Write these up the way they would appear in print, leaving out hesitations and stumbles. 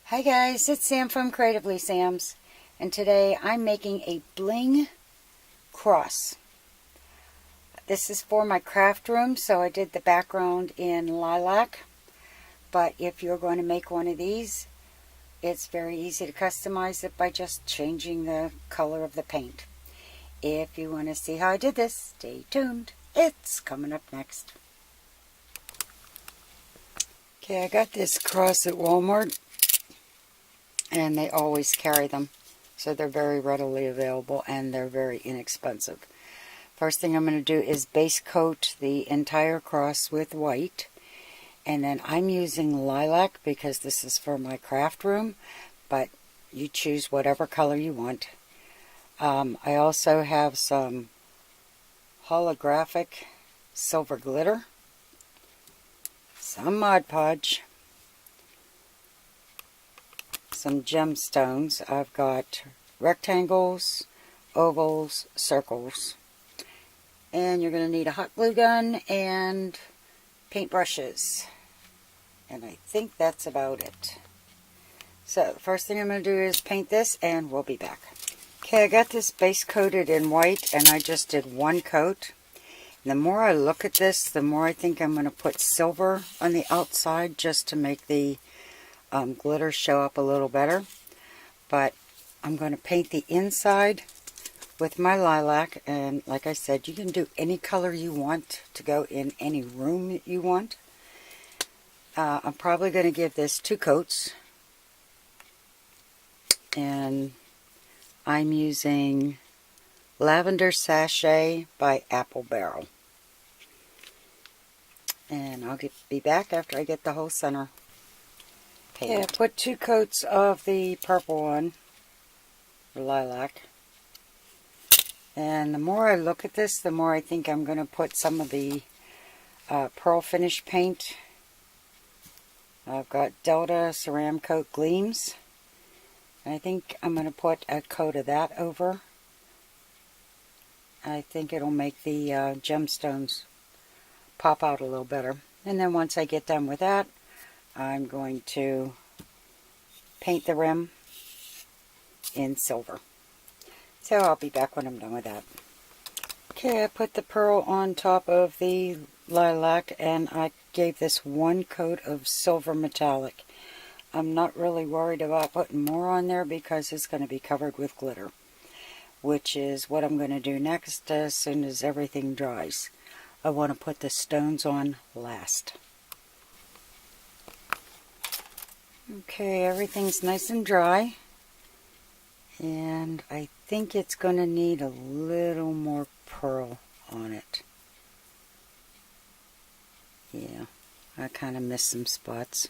Hi guys, it's Sam from Creatively Sam's, and today I'm making a Bling Cross. This is for my craft room, so I did the background in lilac, but if you're going to make one of these, it's very easy to customize it by just changing the color of the paint. If you want to see how I did this, stay tuned. It's coming up next. Okay, I got this cross at Walmart, and they always carry them, so they're very readily available and they're very inexpensive. First thing I'm going to do is base coat the entire cross with white, and then I'm using lilac because this is for my craft room, but you choose whatever color you want. I also have some holographic silver glitter, some Mod Podge, some gemstones. I've got rectangles, ovals, circles, and you're going to need a hot glue gun and paint brushes, and I think that's about it. So the first thing I'm going to do is paint this, and we'll be back. Okay, I got this base coated in white, and I just did one coat. And the more I look at this, the more I think I'm going to put silver on the outside just to make the glitter show up a little better. But I'm going to paint the inside with my lilac, and like I said, you can do any color you want to go in any room that you want. I'm probably going to give this 2 coats, and I'm using Lavender Sachet by Apple Barrel, and I'll be back after I get the whole center. Okay, I put 2 coats of the purple one, or lilac, and the more I look at this, the more I think I'm going to put some of the pearl finish paint. I've got Delta Ceramcoat Gleams, and I think I'm going to put a coat of that over. I think it'll make the gemstones pop out a little better. And then once I get done with that, I'm going to paint the rim in silver. So I'll be back when I'm done with that. Okay, I put the pearl on top of the lilac, and I gave this 1 coat of silver metallic. I'm not really worried about putting more on there because it's going to be covered with glitter, which is what I'm going to do next as soon as everything dries. I want to put the stones on last. Okay, everything's nice and dry, and I think it's going to need a little more pearl on it. Yeah, I kind of missed some spots.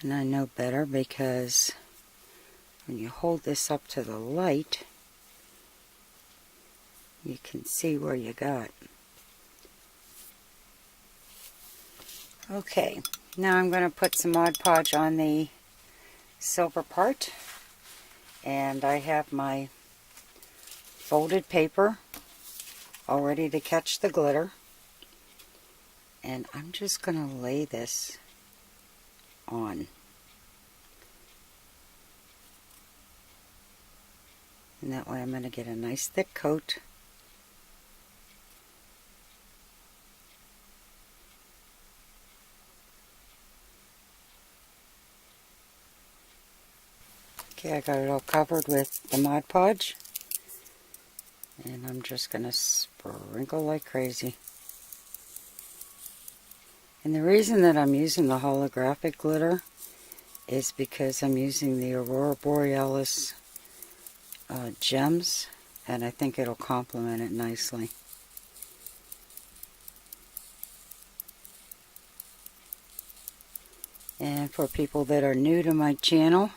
And I know better because when you hold this up to the light, you can see where you got. Okay, now I'm going to put some Mod Podge on the silver part, and I have my folded paper all ready to catch the glitter, and I'm just going to lay this on. And that way I'm going to get a nice thick coat. Okay, I got it all covered with the Mod Podge, and I'm just going to sprinkle like crazy. And the reason that I'm using the holographic glitter is because I'm using the Aurora Borealis gems, and I think it'll complement it nicely. And for people that are new to my channel,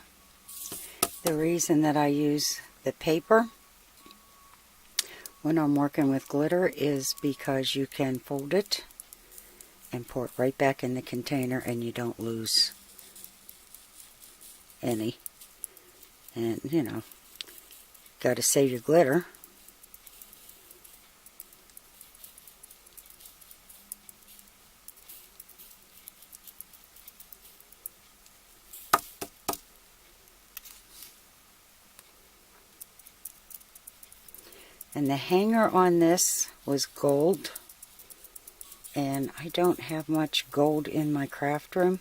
the reason that I use the paper when I'm working with glitter is because you can fold it and pour it right back in the container, and you don't lose any. And, you know, got to save your glitter. And the hanger on this was gold. And I don't have much gold in my craft room.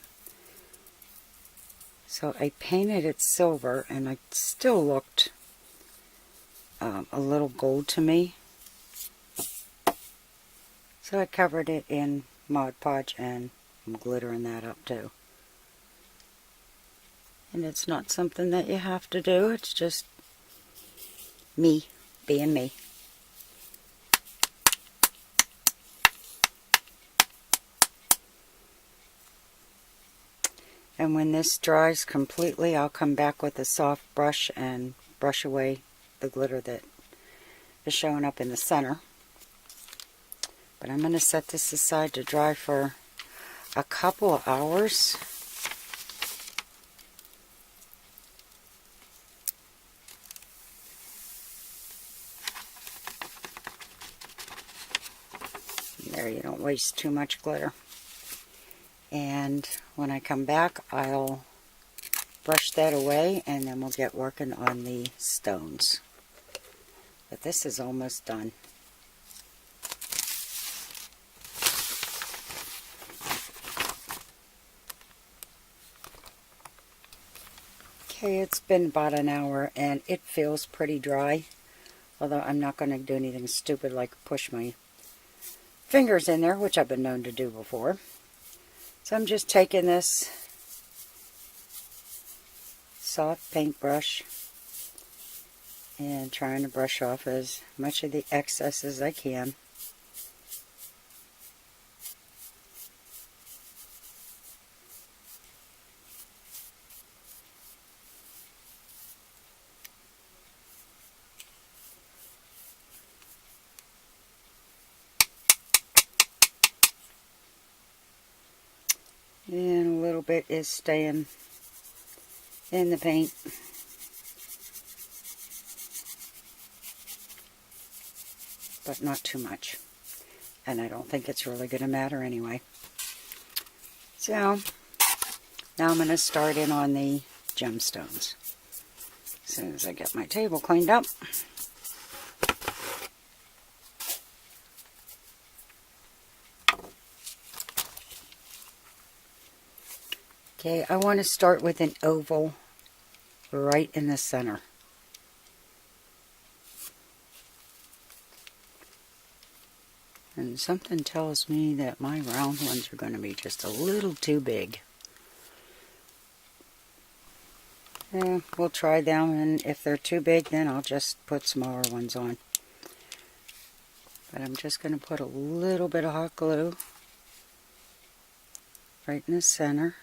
So I painted it silver, and it still looked a little gold to me. So I covered it in Mod Podge, and I'm glittering that up too. And it's not something that you have to do, it's just me being me. And when this dries completely, I'll come back with a soft brush and brush away the glitter that is showing up in the center. But I'm going to set this aside to dry for a couple of hours. There, you don't waste too much glitter. And when I come back, I'll brush that away, and then we'll get working on the stones. But this is almost done. Okay, it's been about an hour, and it feels pretty dry. Although I'm not going to do anything stupid like push my fingers in there, which I've been known to do before. So I'm just taking this soft paintbrush and trying to brush off as much of the excess as I can. And a little bit is staying in the paint. But not too much. And I don't think it's really going to matter anyway. So, now I'm going to start in on the gemstones. As soon as I get my table cleaned up. Okay, I want to start with an oval right in the center. And something tells me that my round ones are going to be just a little too big. Yeah, we'll try them, and if they're too big, then I'll just put smaller ones on. But I'm just going to put a little bit of hot glue right in the center.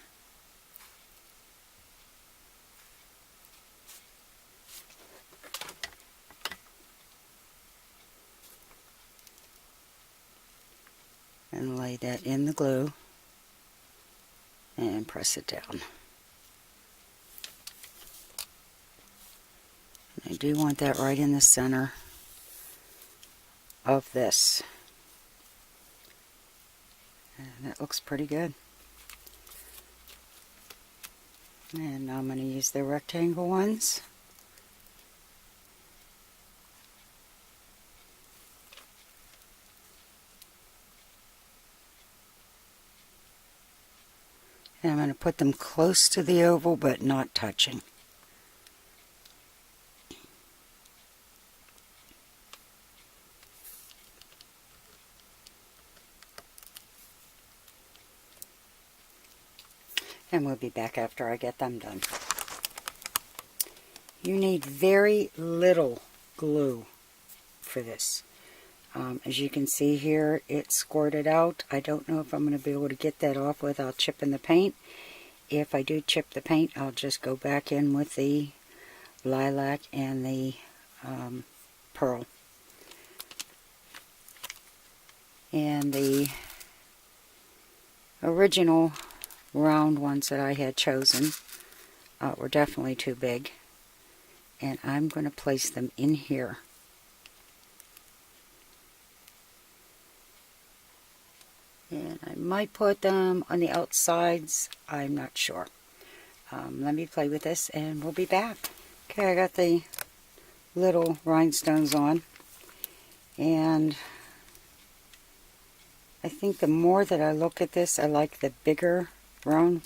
And lay that in the glue and press it down. I do want that right in the center of this. And that looks pretty good. And now I'm going to use the rectangle ones. And I'm going to put them close to the oval, but not touching. And we'll be back after I get them done. You need very little glue for this. As you can see here, it squirted out. I don't know if I'm going to be able to get that off without chipping the paint. If I do chip the paint, I'll just go back in with the lilac and the pearl. And the original round ones that I had chosen were definitely too big. and I'm going to place them in here. And I might put them on the outsides. I'm not sure. Let me play with this and we'll be back. Okay, I got the little rhinestones on. And I think the more that I look at this, I like the bigger round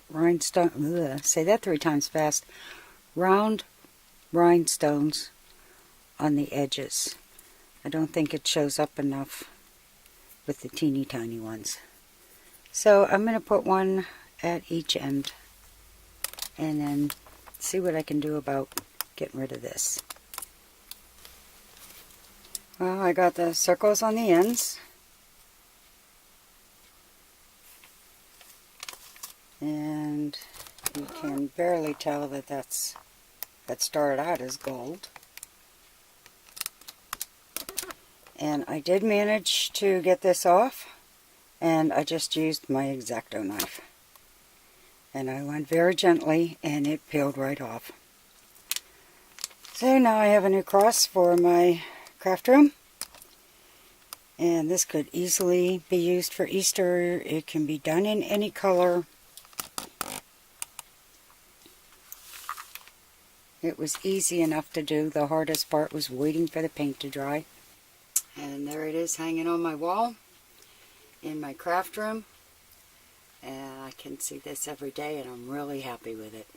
rhinestone. Ugh, say that 3 times fast. Round rhinestones on the edges. I don't think it shows up enough with the teeny tiny ones. So I'm going to put one at each end and then see what I can do about getting rid of this. Well, I got the circles on the ends. And you can barely tell that that started out as gold. And I did manage to get this off, and I just used my X-Acto knife. And I went very gently, and it peeled right off. So now I have a new cross for my craft room. And this could easily be used for Easter. It can be done in any color. It was easy enough to do. The hardest part was waiting for the paint to dry. And there it is hanging on my wall in my craft room. And I can see this every day and I'm really happy with it.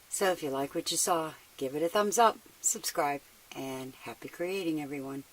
So if you like what you saw, give it a thumbs up, subscribe, and happy creating, everyone.